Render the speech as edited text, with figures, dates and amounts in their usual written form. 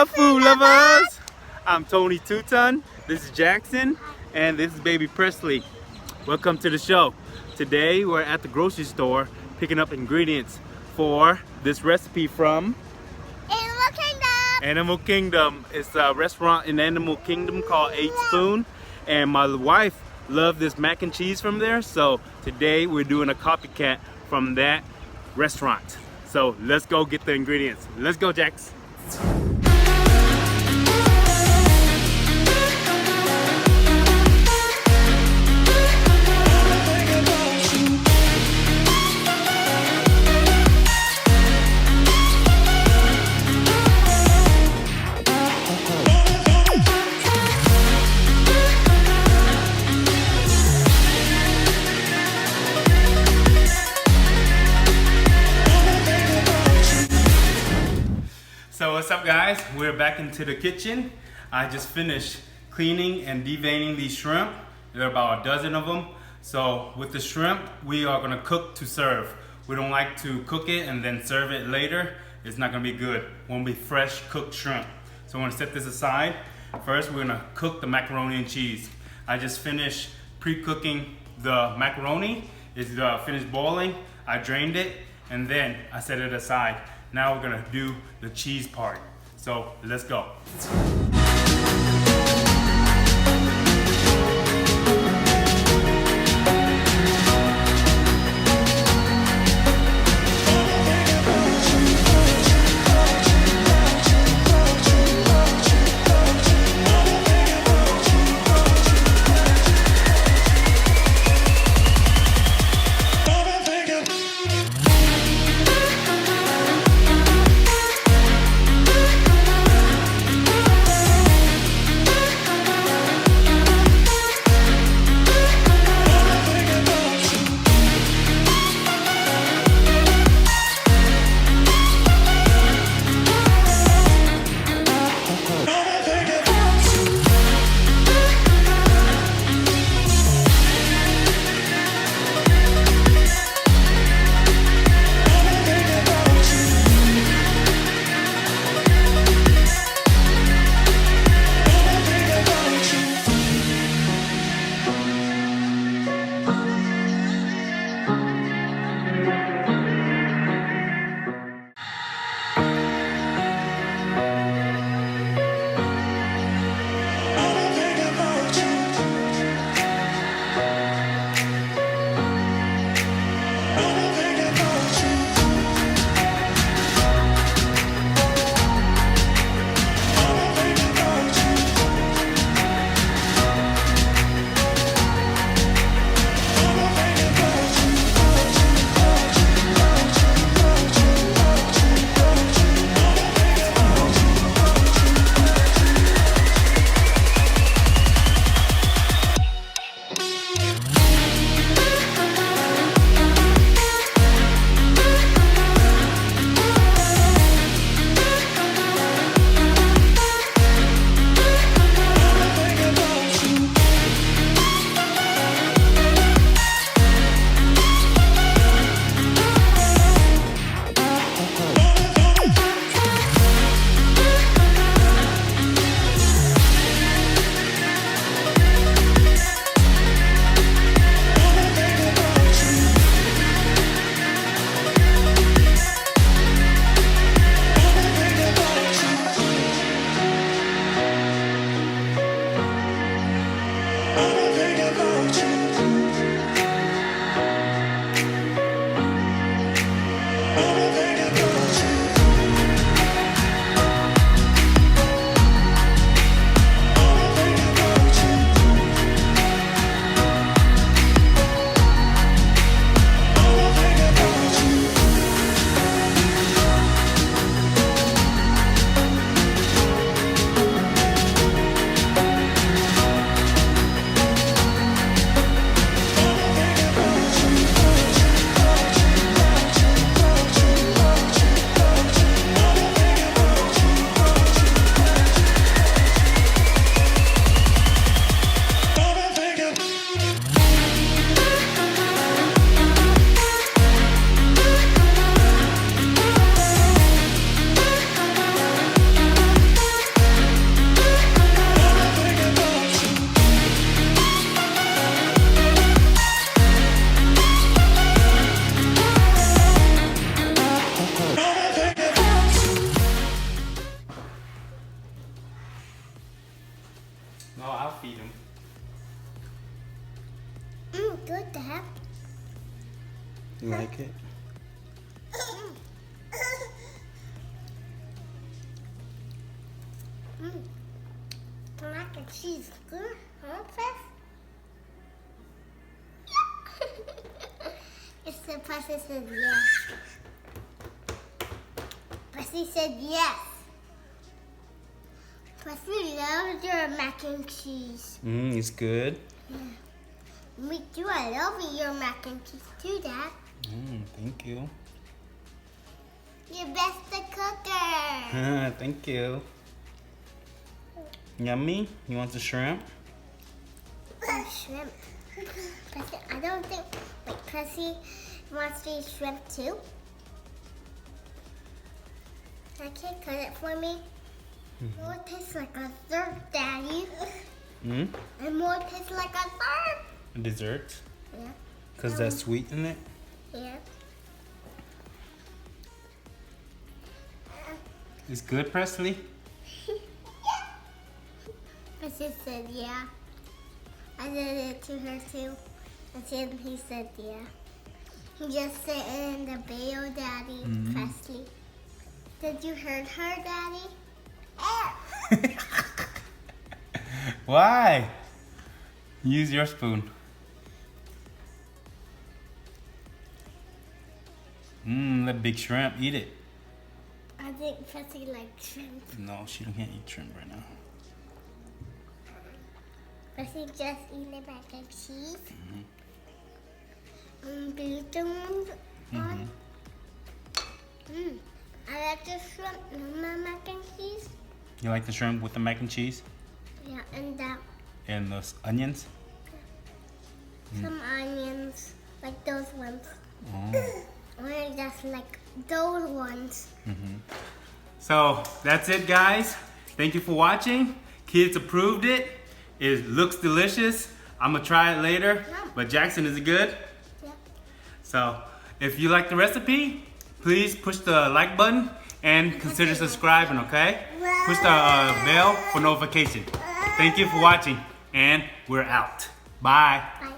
up, food lovers? I'm Tony Tuton, this is Jackson, and this is baby Presley. Welcome to the show. Today we're at the grocery store picking up ingredients for this recipe from Animal Kingdom. Animal Kingdom. It's a restaurant in Animal Kingdom called 8 Spoon, and my wife loved this mac and cheese from there, so today we're doing a copycat from that restaurant. So let's go get the ingredients. Let's go, Jax. So what's up, guys? We're back into the kitchen. I just finished cleaning and deveining these shrimp. There are about a dozen of them. So with the shrimp, we are gonna cook to serve. We don't like to cook it and then serve it later. It's not gonna be good. It won't be fresh cooked shrimp. So I'm gonna set this aside. First, we're gonna cook the macaroni and cheese. I just finished pre-cooking the macaroni. It's finished boiling. I drained it and then I set it aside. Now we're gonna do the cheese part. So let's go. No, I'll feed him. Good, Dad. You like it? The mac and cheese good, huh, Press? It's the Pressy said yes. Pressy said yes. Pressy loves your mac and cheese. It's good. Yeah. Me too. I love your mac and cheese too, Dad. Thank you. You're best cooker. Thank you. Yummy? You want the shrimp? Shrimp. Pressy, I don't think. Wait, Pressy wants to eat shrimp too. Can you cut it for me? More tastes like a dessert, Daddy. And more tastes like a dessert. A dessert? Yeah. Because that's sweet in it? Yeah. It's good, Presley? Pressy said yeah. I did it to her too. And he said yeah. He just sitting in the bed, Daddy. Presley. Did you hurt her, Daddy? Why? Use your spoon. That big shrimp. Eat it. I think Pressy likes shrimp. No, she can't eat shrimp right now. Pressy just eat the mac and cheese. Beat one. I like the shrimp and my mac and cheese. You like the shrimp with the mac and cheese? Yeah, and that. And those onions? Some onions, like those ones. Oh. Or just like those ones. So that's it, guys. Thank you for watching. Kids approved it. It looks delicious. I'm gonna try it later. But Jackson, is it good? Yeah. So if you like the recipe, please push the like button and consider subscribing, okay? Push the bell for notification. Thank you for watching, and we're out. Bye. Bye.